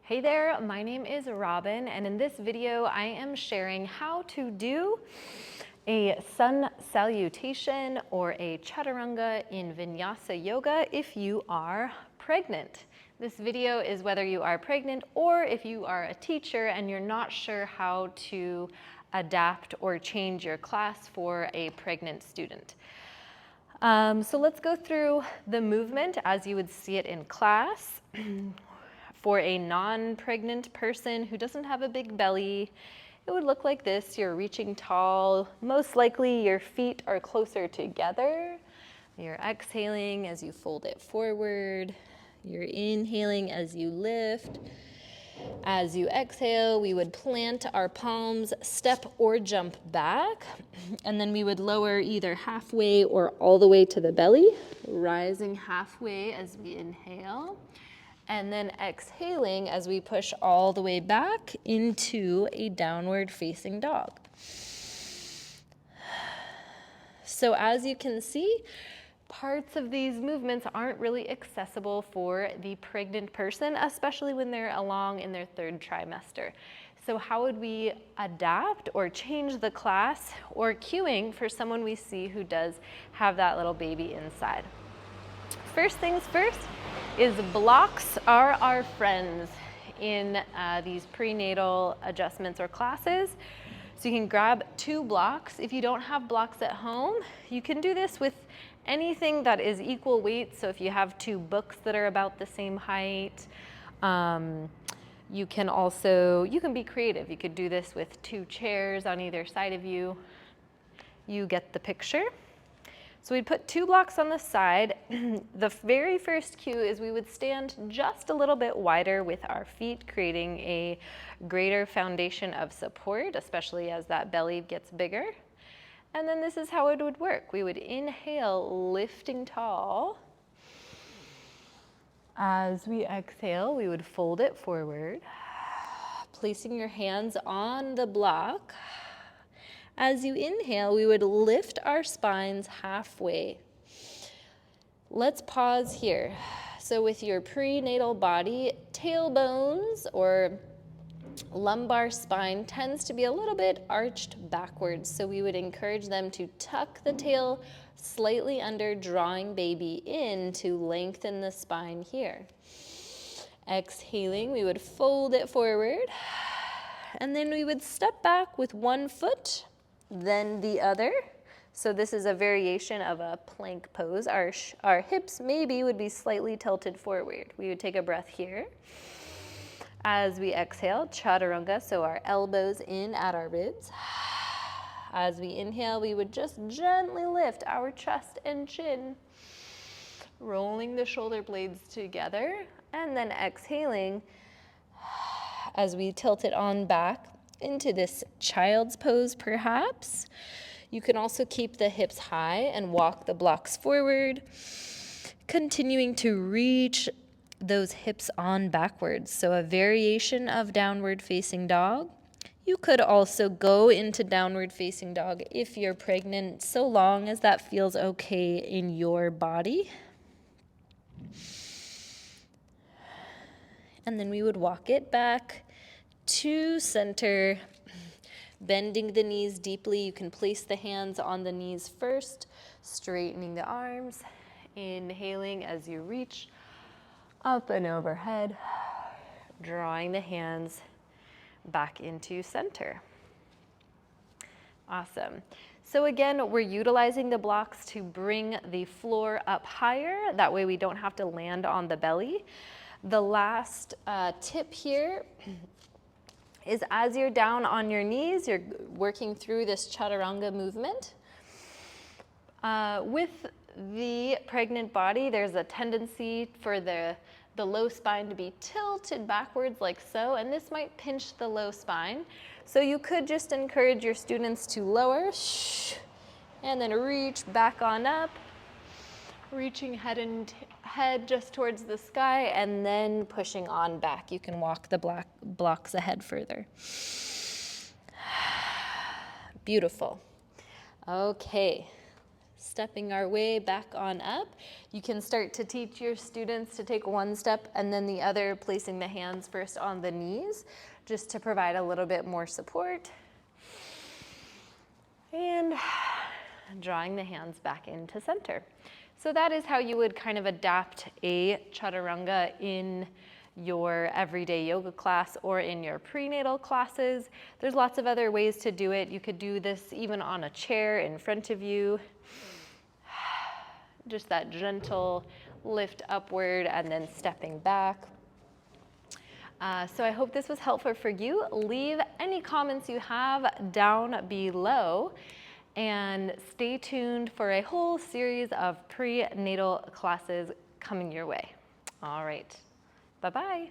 Hey there, my name is Robin, and in this video I am sharing how to do a sun salutation or a chaturanga in vinyasa yoga if you are pregnant. This video is whether you are pregnant or if you are a teacher and you're not sure how to adapt or change your class for a pregnant student. So let's go through the movement as you would see it in class. For a non-pregnant person who doesn't have a big belly, it would look like this. You're reaching tall. Most likely your feet are closer together. You're exhaling as you fold it forward. You're inhaling as you lift. As you exhale, we would plant our palms, step or jump back, and then we would lower either halfway or all the way to the belly, rising halfway as we inhale. And then exhaling as we push all the way back into a downward facing dog. So as you can see, parts of these movements aren't really accessible for the pregnant person, especially when they're along in their third trimester. So how would we adapt or change the class or cueing for someone we see who does have that little baby inside? First things first is blocks are our friends in these prenatal adjustments or classes. So you can grab 2 blocks. If you don't have blocks at home, you can do this with anything that is equal weight. So if you have 2 books that are about the same height, you can be creative. You could do this with 2 chairs on either side of you. You get the picture. So we'd put 2 blocks on the side. The very first cue is we would stand just a little bit wider with our feet, creating a greater foundation of support, especially as that belly gets bigger. And then this is how it would work. We would inhale, lifting tall. As we exhale, we would fold it forward, placing your hands on the block. As you inhale, we would lift our spines halfway. Let's pause here. So with your prenatal body, tailbones or lumbar spine tends to be a little bit arched backwards. So we would encourage them to tuck the tail slightly under, drawing baby in to lengthen the spine here. Exhaling, we would fold it forward. And then we would step back with one foot, then the other. So this is a variation of a plank pose. Our hips maybe would be slightly tilted forward. We would take a breath here. As we exhale, chaturanga, so our elbows in at our ribs. As we inhale, we would just gently lift our chest and chin, rolling the shoulder blades together, and then exhaling as we tilt it on back into this child's pose perhaps. You can also keep the hips high and walk the blocks forward, continuing to reach those hips on backwards. So a variation of downward facing dog. You could also go into downward facing dog if you're pregnant, so long as that feels okay in your body. And then we would walk it back to center, bending the knees deeply. You can place the hands on the knees first, straightening the arms, inhaling as you reach up and overhead, drawing the hands back into center. Awesome. So again, we're utilizing the blocks to bring the floor up higher. That way we don't have to land on the belly. The last tip here is as you're down on your knees, you're working through this chaturanga movement. With the pregnant body, there's a tendency for the low spine to be tilted backwards like so, and this might pinch the low spine. So you could just encourage your students to lower, and then reach back on up, reaching head just towards the sky, and then pushing on back. You can walk the blocks ahead further. Beautiful. Okay, stepping our way back on up. You can start to teach your students to take one step and then the other, placing the hands first on the knees, just to provide a little bit more support. And drawing the hands back into center. So that is how you would kind of adapt a chaturanga in your everyday yoga class or in your prenatal classes. There's lots of other ways to do it. You could do this even on a chair in front of you. Just that gentle lift upward and then stepping back. So I hope this was helpful for you. Leave any comments you have down below and stay tuned for a whole series of prenatal classes coming your way. All right, bye-bye.